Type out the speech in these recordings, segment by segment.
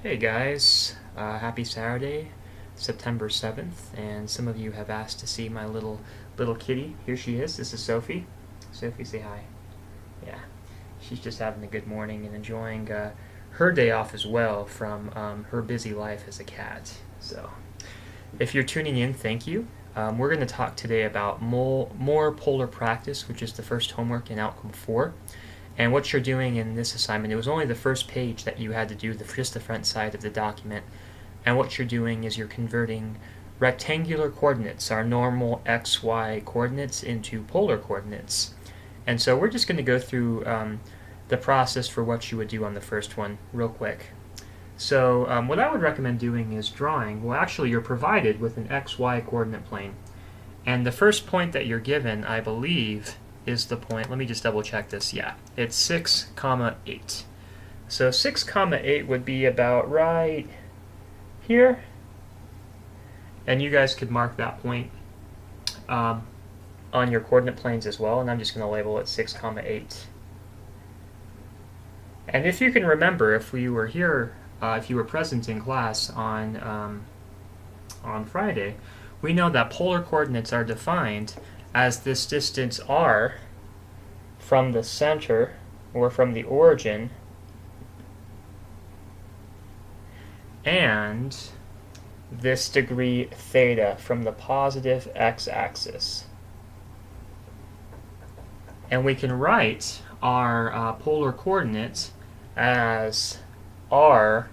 Hey guys, happy Saturday, September 7th, and some of you have asked to see my little kitty. Here she is. This is Sophie. Sophie, say hi. Yeah, she's just having a good morning and enjoying her day off as well from her busy life as a cat. So, if you're tuning in, thank you. We're going to talk today about more polar practice, which is the first homework in Outcome 4. And what you're doing in this assignment, it was only the first page that you had to do, just the front side of the document. And what you're doing is you're converting rectangular coordinates, our normal x, y coordinates, into polar coordinates. And so we're just going to go through the process for what you would do on the first one real quick. So what I would recommend doing is drawing, well actually you're provided with an xy coordinate plane. And the first point that you're given, I believe, is the point, let me just double check this, yeah, it's 6, 8. So 6, 8 would be about right here. And you guys could mark that point on your coordinate planes as well, and I'm just going to label it 6, 8. And if you can remember, if we were here, if you were present in class on Friday, we know that polar coordinates are defined as this distance r from the center or from the origin and this degree theta from the positive x-axis. And we can write our polar coordinates as r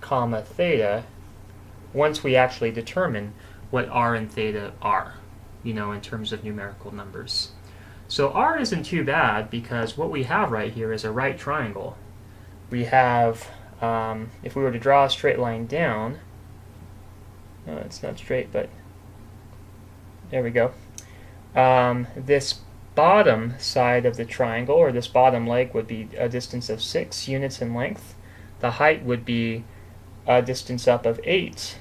comma theta once we actually determine what r and theta are, in terms of numerical numbers. So r isn't too bad because what we have right here is a right triangle. We have, if we were to draw a straight line down, no, it's not straight, but there we go. This bottom side of the triangle, or this bottom leg, would be a distance of 6 units in length. The height would be a distance up of 8.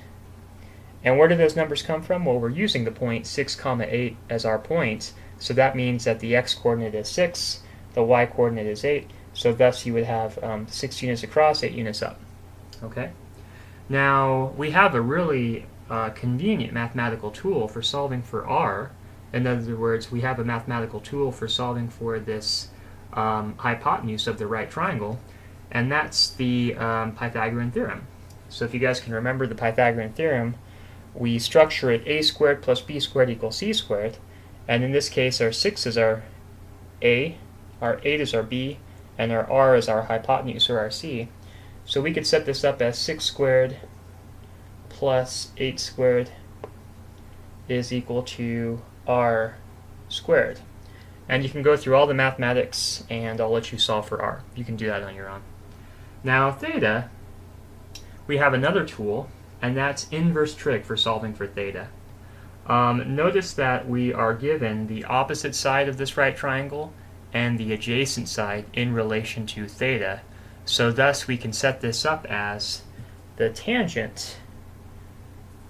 And where do those numbers come from? Well, we're using the point 6, 8 as our point, so that means that the x-coordinate is 6, the y-coordinate is 8, so thus you would have 6 units across, 8 units up. Okay? Now, we have a really convenient mathematical tool for solving for r. In other words, we have a mathematical tool for solving for this hypotenuse of the right triangle, and that's the Pythagorean theorem. So if you guys can remember the Pythagorean theorem, we structure it a squared plus b squared equals c squared, and in this case our 6 is our a, our 8 is our b, and our r is our hypotenuse, or our c. So we could set this up as 6 squared plus 8 squared is equal to r squared. And you can go through all the mathematics and I'll let you solve for r. You can do that on your own. Now theta, we have another tool, and that's inverse trig for solving for theta. Notice that we are given the opposite side of this right triangle and the adjacent side in relation to theta. So thus we can set this up as the tangent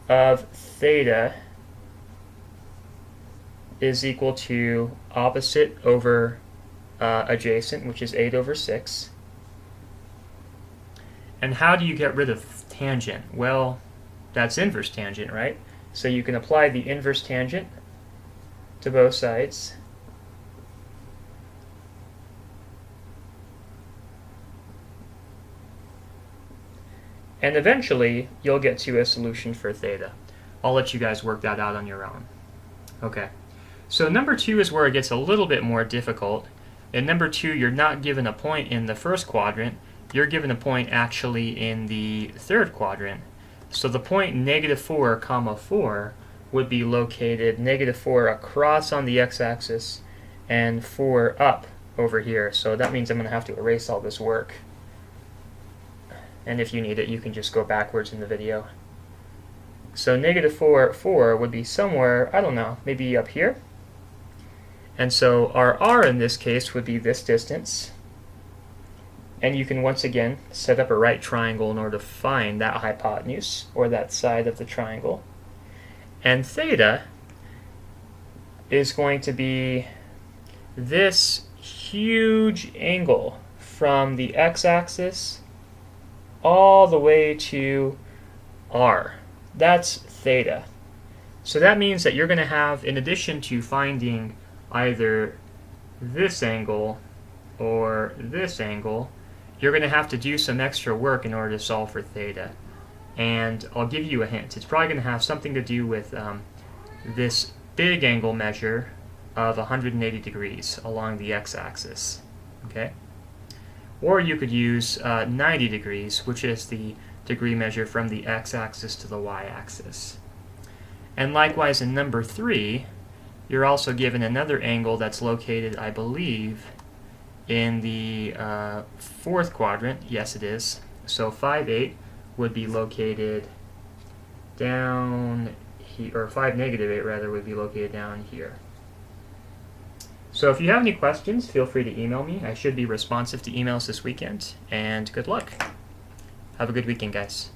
of theta is equal to opposite over adjacent, which is 8 over 6. And how do you get rid of tangent? Well, that's inverse tangent, right? So you can apply the inverse tangent to both sides. And eventually, you'll get to a solution for theta. I'll let you guys work that out on your own. Okay, so number 2 is where it gets a little bit more difficult. In number 2, you're not given a point in the first quadrant. You're given a point actually in the third quadrant. So the point -4, 4 would be located -4 across on the x-axis and 4 up over here. So that means I'm going to have to erase all this work. And if you need it, you can just go backwards in the video. So -4, 4 would be somewhere, I don't know, maybe up here. And so our r in this case would be this distance. And you can once again set up a right triangle in order to find that hypotenuse, or that side of the triangle. And theta is going to be this huge angle from the x-axis all the way to r. That's theta. So that means that you're going to have, in addition to finding either this angle or this angle, you're going to have to do some extra work in order to solve for theta. And I'll give you a hint. It's probably going to have something to do with this big angle measure of 180 degrees along the x-axis. Okay? Or you could use 90 degrees, which is the degree measure from the x-axis to the y-axis. And likewise in number 3, you're also given another angle that's located, I believe, in the fourth quadrant. Yes, it is. So 5/8 would be located down here, or 5-8 rather, would be located down here. So if you have any questions, feel free to email me. I should be responsive to emails this weekend, and good luck. Have a good weekend, guys.